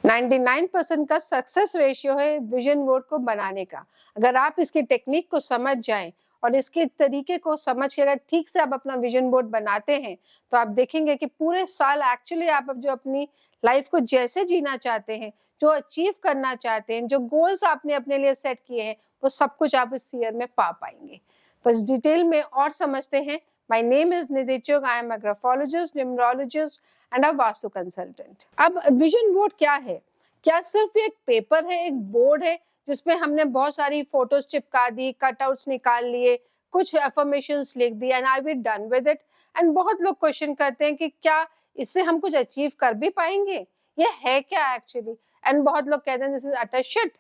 99% का success ratio है vision board को बनाने का। अगर आप इसकी टेक्निक को समझ जाएं और इसके तरीके को समझ के अगर ठीक से आप अपना विजन बोर्ड बनाते हैं तो आप देखेंगे कि पूरे साल एक्चुअली आप जो अपनी लाइफ को जैसे जीना चाहते हैं, जो अचीव करना चाहते हैं, जो गोल्स आपने अपने लिए सेट किए हैं, वो सब कुछ आप इस ईयर में पा पाएंगे। तो इस डिटेल में और समझते हैं। My name is Nidhi Chugh. I am a graphologist, numerologist and a vastu consultant. अब विजन बोर्ड क्या है? क्या सिर्फ एक पेपर है, एक बोर्ड है जिसमें हमने बहुत सारी फोटोज चिपका दी, कटआउट्स निकाल लिए, कुछ अफर्मेशंस लिख दी and I be done with it? And बहुत लोग क्वेश्चन करते हैं कि क्या इससे हम कुछ अचीव कर भी पाएंगे? ये है क्या एक्चुअली? एंड बहुत लोग कहते हैं दिस इज अटर शिट,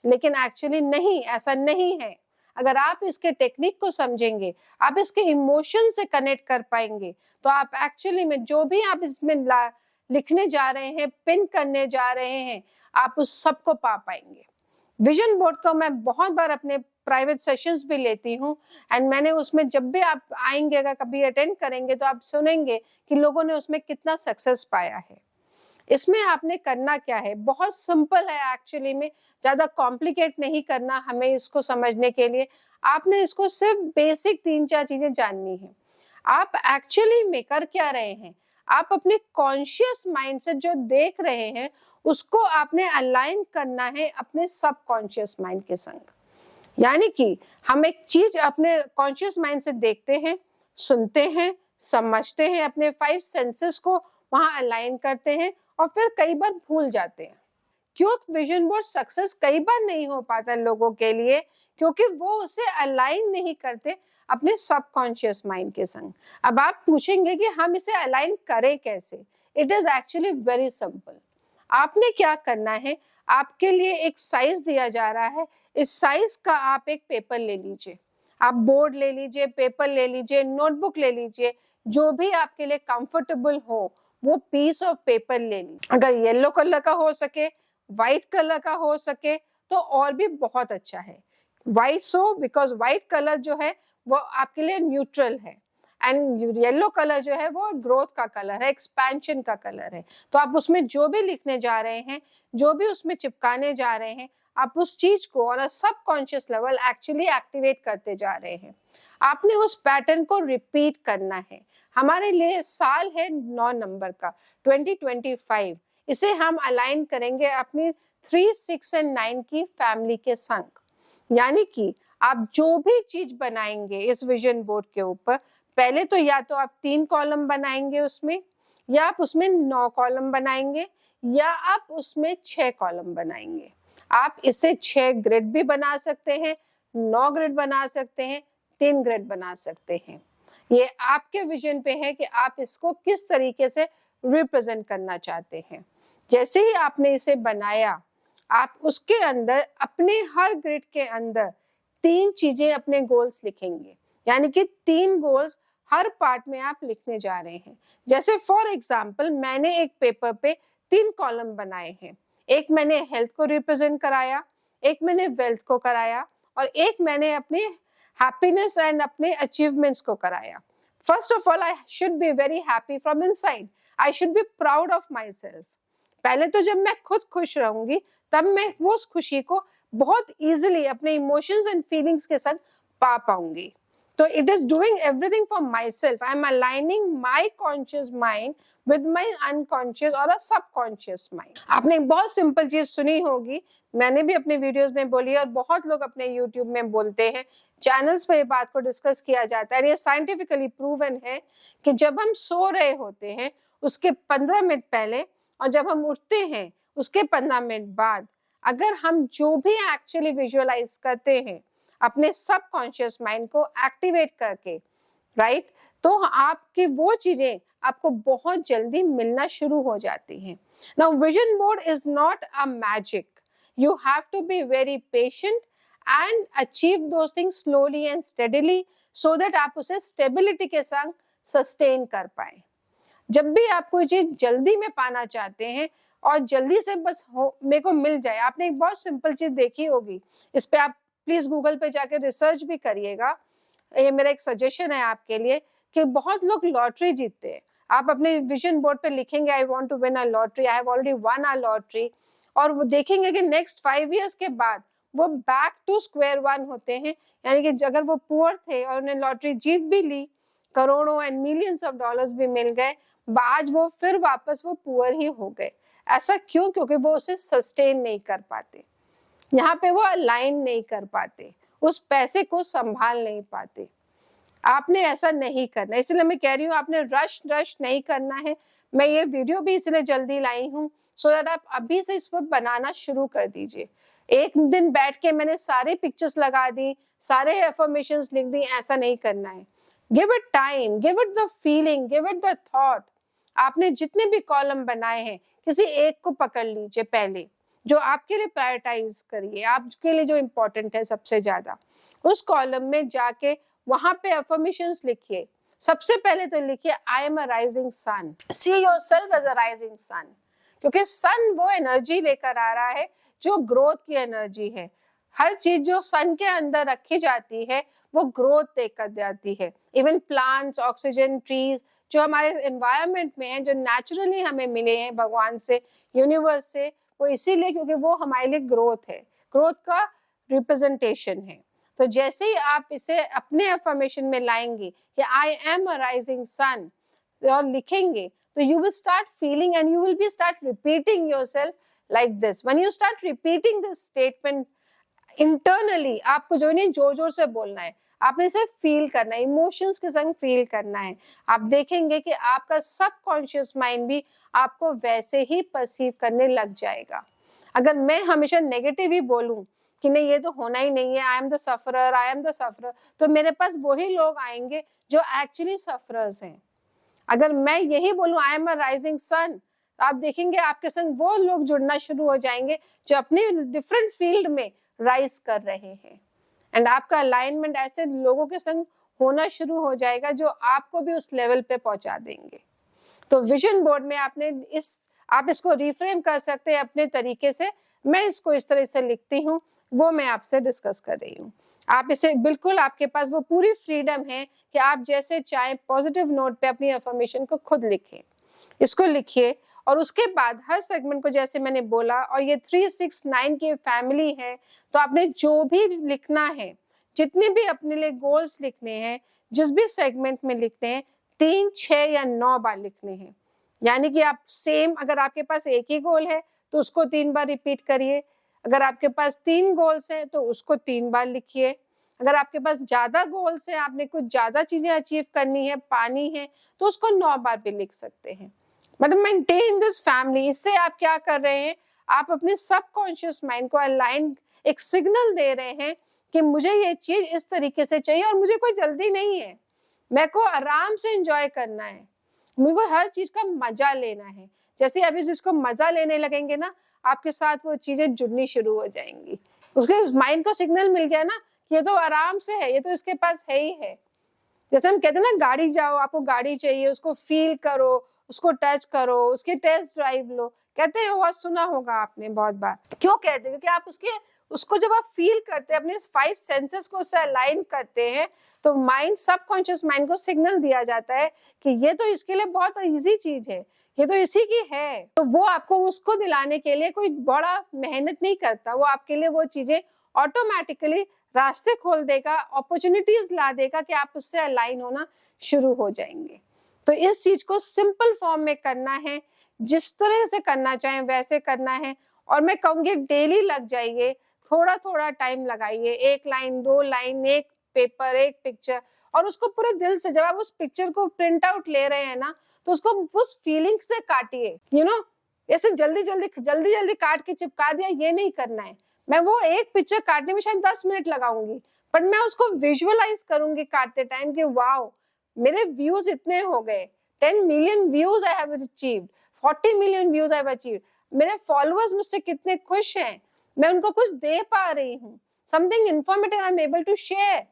लेकिन एक्चुअली नहीं, ऐसा नहीं है। अगर आप इसके टेक्निक को समझेंगे, आप इसके इमोशन से कनेक्ट कर पाएंगे, तो आप एक्चुअली में जो भी आप इसमें लिखने जा रहे हैं, पिन करने जा रहे हैं, आप उस सब को पा पाएंगे। विजन बोर्ड को मैं बहुत बार अपने प्राइवेट सेशंस भी लेती हूँ एंड मैंने उसमें जब भी आप आएंगे, अगर कभी अटेंड करेंगे तो आप सुनेंगे कि लोगों ने उसमें कितना सक्सेस पाया है। इसमें आपने करना क्या है, बहुत सिंपल है एक्चुअली में, ज्यादा कॉम्प्लिकेट नहीं करना हमें इसको समझने के लिए। आपने इसको सिर्फ बेसिक 3-4 चीजें जाननी है। आप एक्चुअली में कर क्या रहे हैं, आप अपने कॉन्शियस माइंड से जो देख रहे हैं उसको आपने अलाइन करना है अपने सबकॉन्शियस माइंड के संग। यानी कि हम एक चीज अपने कॉन्शियस माइंड से देखते हैं, सुनते हैं, समझते हैं, अपने 5 सेंसेस को वहां अलाइन करते हैं और फिर कई बार भूल जाते हैं। क्यों विजन बोर्ड सक्सेस कई बार नहीं हो पाता लोगों के लिए? क्योंकि वो उसे अलाइन नहीं करते अपने सबकॉन्शियस माइंड के संग। अब आप पूछेंगे कि हम इसे अलाइन करें कैसे? It is actually very simple. आपने क्या करना है, आपके लिए एक साइज दिया जा रहा है, इस साइज का आप एक पेपर ले लीजिए, आप बोर्ड ले लीजिए, पेपर ले लीजिए, नोटबुक ले लीजिए, जो भी आपके लिए कंफर्टेबल हो वो पीस ऑफ पेपर ले लीजिए। अगर येलो कलर का हो सके, व्हाइट कलर का हो सके तो और भी बहुत अच्छा है। White so because white colour जो है वो आपके लिए न्यूट्रल है एंड येलो कलर जो है वो ग्रोथ का कलर है, एक्सपेंशन का कलर है। तो आप उसमें जो भी लिखने जा रहे हैं, जो भी उसमें चिपकाने जा रहे हैं, आप उस चीज को on a subconscious level actually activate करते जा रहे हैं। आपने उस पैटर्न को रिपीट करना है। हमारे लिए साल है 9 नंबर का 2025। इसे हम अलाइन करेंगे अपनी 3, 6 एंड 9 की फैमिली के संग। यानी कि आप जो भी चीज बनाएंगे इस विजन बोर्ड के ऊपर, पहले तो या तो आप 3 कॉलम बनाएंगे उसमें, या आप उसमें 9 कॉलम बनाएंगे, या आप उसमें 6 कॉलम बनाएंगे। आप इसे 6 ग्रिड भी बना सकते हैं, 9 ग्रिड बना सकते हैं, 3 ग्रिड बना सकते हैं। ये आपके विजन पे है कि आप इसको किस तरीके से रिप्रेजेंट करना चाहते हैं। जैसे ही आपने इसे बनाया, आप उसके अंदर अपने हर ग्रिड के अंदर 3 चीजें, अपने गोल्स लिखेंगे। यानी कि 3 गोल्स हर पार्ट में आप लिखने जा रहे हैं। जैसे फॉर एग्जाम्पल मैंने एक पेपर पे 3 कॉलम बनाए हैं। एक मैंने हेल्थ को रिप्रेजेंट कराया, एक मैंने वेल्थ को कराया और एक मैंने अपने हैप्पीनेस एंड अपने अचीवमेंट्स को कराया। First of all I should be very happy from inside, I should be proud of my self. पहले तो जब मैं खुद खुश रहूंगी तब मैं वो उस खुशी को बहुत इजीली अपने इमोशंस एंड फीलिंग्स के साथ पा पाऊंगी। तो it is doing everything for my self. I am aligning my conscious mind with my unconscious और अ सबकॉन्शियस माइंड। आपने एक बहुत सिंपल चीज सुनी होगी, मैंने भी अपने वीडियोस में बोली और बहुत लोग अपने यूट्यूब में बोलते हैं, चैनल्स पे ये बात को डिस्कस किया जाता है। ये साइंटिफिकली प्रूवन है कि जब हम सो रहे होते हैं उसके 15 मिनट पहले और जब हम उठते हैं उसके 15 मिनट बाद, अगर हम जो भी एक्चुअली विजुअलाइज करते हैं अपने सबकॉन्शियस माइंड को एक्टिवेट करके, राइट, तो आपकी वो चीजें आपको बहुत जल्दी मिलना शुरू हो जाती हैं। Now vision board is not a magic, you have to be very patient and achieve those things slowly and steadily so that आप उसे stability के संग sustain कर पाए। जब भी आप कोई चीज जल्दी में पाना चाहते हैं और जल्दी से बस मेरे को मिल जाए, आपने एक बहुत सिंपल चीज देखी होगी, इस पे आप प्लीज गूगल पे जाके रिसर्च भी करिएगा, ये मेरा एक सजेशन है आपके लिए, कि बहुत लोग लॉटरी जीतते हैं। आप अपने विजन बोर्ड पे लिखेंगे I want to win a lottery, I have already won a lottery, और वो देखेंगे कि नेक्स्ट 5 इयर्स के बाद वो बैक टू स्क्वायर वन होते हैं। यानी कि अगर वो पुअर थे और उन्हें लॉटरी जीत भी ली, करोड़ों एंड मिलियंस ऑफ डॉलर्स भी मिल गए, आज वो फिर वापस वो पुअर ही हो गए। ऐसा क्यों? क्योंकि वो उसे सस्टेन नहीं कर पाते, यहाँ पे वो अलाइन नहीं कर पाते, उस पैसे को संभाल नहीं पाते। आपने ऐसा नहीं करना, इसलिए मैं कह रही हूँ आपने रश नहीं करना है। मैं ये वीडियो भी इसलिए जल्दी लाई हूँ सो दैट आप अभी से इस पर बनाना शुरू कर दीजिए। एक दिन बैठ के मैंने सारे पिक्चर्स लगा दी, सारे एफर्मेशंस लिख दी, ऐसा नहीं करना है। Give it time, give it the feeling, give it the thought. आपने जितने भी कॉलम बनाए हैं किसी एक को पकड़ लीजिए पहले, जो आपके लिए प्रायोरिटाइज करिए, आपके लिए जो इम्पोर्टेंट है सबसे ज्यादा। उस कॉलम में जाके वहां पे अफर्मेशंस लिखिए। सबसे पहले तो लिखिए I am a rising sun, see yourself as a rising sun, क्योंकि सन वो एनर्जी लेकर आ रहा है जो ग्रोथ की एनर्जी है। हर चीज जो सन के अंदर रखी जाती है वो ग्रोथ देकर जाती है। इवन प्लांट्स, ऑक्सीजन, ट्रीज जो हमारे एनवायरनमेंट में है, जो नेचुरली हमें मिले हैं भगवान से, यूनिवर्स से, वो इसीलिए क्योंकि वो हमारे लिए ग्रोथ है, ग्रोथ का रिप्रेजेंटेशन है। तो जैसे ही आप इसे अपने अफर्मेशन में लाएंगे कि आई एम अ राइजिंग सन और लिखेंगे, तो you will start feeling and you will be start repeating yourself like this. When you start repeating this statement internally, आपको जो नहीं जोर जोर से बोलना है, आपने इसे फील करना है, इमोशंस के संग फील करना है। आप देखेंगे कि आपका सबकॉन्शियस माइंड भी आपको वैसे ही परसीव करने लग जाएगा। अगर मैं हमेशा नेगेटिव ही बोलूं कि नहीं ये तो होना ही नहीं है, I am the sufferer, I am the sufferer, तो मेरे पास वही लोग आएंगे जो एक्चुअली सफरर्स हैं। अगर मैं यही बोलूं आई एम अ राइजिंग सन, तो आप देखेंगे आपके संग वो लोग जुड़ना शुरू हो जाएंगे जो अपने डिफरेंट फील्ड में राइज कर रहे हैं। एंड आपका अलाइनमेंट ऐसे लोगों के संग होना शुरू हो जाएगा जो आपको भी उस लेवल पे पहुंचा देंगे। तो विजन बोर्ड में आप इसको रिफ्रेम कर सकते हैं अपने तरीके से। मैं इसको इस तरह से लिखती हूँ, वो मैं आपसे डिस्कस कर रही हूँ। आप इसे बिल्कुल, आपके पास वो पूरी फ्रीडम है कि आप जैसे चाहें पॉजिटिव नोट पे अपनी अफर्मेशन को खुद लिखें। इसको लिखिए और उसके बाद हर सेगमेंट को जैसे मैंने बोला, और ये 369 की फैमिली है, तो आपने जो भी लिखना है, जितने भी अपने लिए गोल्स लिखने हैं, जिस भी सेगमेंट में लिखते हैं, 3, 6 या 9 बार लिखने हैं। यानी कि आप सेम, अगर आपके पास एक ही गोल है तो उसको 3 बार रिपीट करिए। अगर आपके पास 3 गोल्स हैं तो उसको 3 बार लिखिए। अगर आपके पास ज्यादा गोल्स हैं, आपने कुछ ज्यादा चीजें अचीव करनी है, पानी है, तो उसको 9 बार भी लिख सकते हैं। मतलब मेंटेन दिस फैमिली। इससे आप क्या कर रहे हैं, आप अपने सबकॉन्शियस माइंड को अलाइन, एक सिग्नल दे रहे हैं कि मुझे ये चीज इस तरीके से चाहिए और मुझे कोई जल्दी नहीं है, मेरे को आराम से एंजॉय करना है, मुझे को हर चीज का मजा लेना है। जैसे अभी जिसको मजा लेने लगेंगे ना, आपके साथ वो चीजें जुड़नी शुरू हो जाएंगी। उसके माइंड को सिग्नल मिल गया ना, ये तो आराम से है, ये तो इसके पास है ही है। जैसे हम कहते हैं ना, गाड़ी जाओ, आपको गाड़ी चाहिए, उसको फील करो, उसको टच करो, उसके टेस्ट ड्राइव लो, कहते हैं, वो सुना होगा आपने बहुत बार। क्यों कहते हैं? क्योंकि आप उसको जब आप फील करते हैं, अपने 5 सेंसेस को उससे अलाइन करते हैं, तो माइंड, सबकॉन्शियस माइंड को सिग्नल दिया जाता है कि ये तो इसके लिए बहुत इजी चीज है, ये तो इसी की है। तो वो आपको उसको दिलाने के लिए कोई बड़ा मेहनत नहीं करता, वो आपके लिए वो चीजें ऑटोमेटिकली रास्ते खोल देगा, अपॉर्चुनिटीज ला देगा कि आप उससे अलाइन होना शुरू हो जाएंगे। तो इस चीज को सिंपल फॉर्म में करना है, जिस तरह से करना चाहें वैसे करना है। और मैं कहूंगी डेली लग जाइए, थोड़ा थोड़ा टाइम लगाइए, 1 लाइन, 2 लाइन, 1 पेपर, 1 पिक्चर, और उसको पूरे दिल से, जब आप उस पिक्चर को प्रिंट आउट ले रहे हैं ना, तो उसको उस फीलिंग से काटिए। ऐसे जल्दी जल्दी काट के चिपका दिया, ये नहीं करना है। मैं वो एक पिक्चर काटने में शायद 10 मिनट लगाऊंगी, पर मैं उसको विजुअलाइज करूंगी काटते टाइम कि वाओ, मेरे व्यूज इतने हो गए, 10 million views I have achieved, 40 million views I have achieved, मेरे फॉलोअर्स मुझसे कितने खुश हैं, मैं उनको कुछ दे पा रही हूँ, something informative I am able to share,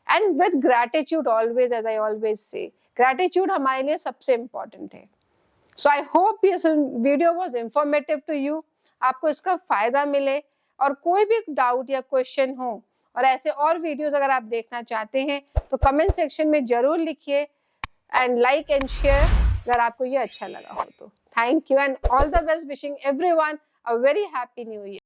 and with gratitude always, as I always say, gratitude हमारे लिए सबसे इंपॉर्टेंट है। So I hope this video was informative to you, आपको इसका फायदा मिले। और कोई भी डाउट या क्वेश्चन हो, और ऐसे और वीडियोस अगर आप देखना चाहते हैं, तो कमेंट सेक्शन में जरूर लिखिए, एंड लाइक एंड शेयर। अगर आपको ये अच्छा लगा हो तो। Thank you and all the best, wishing everyone a very happy new year.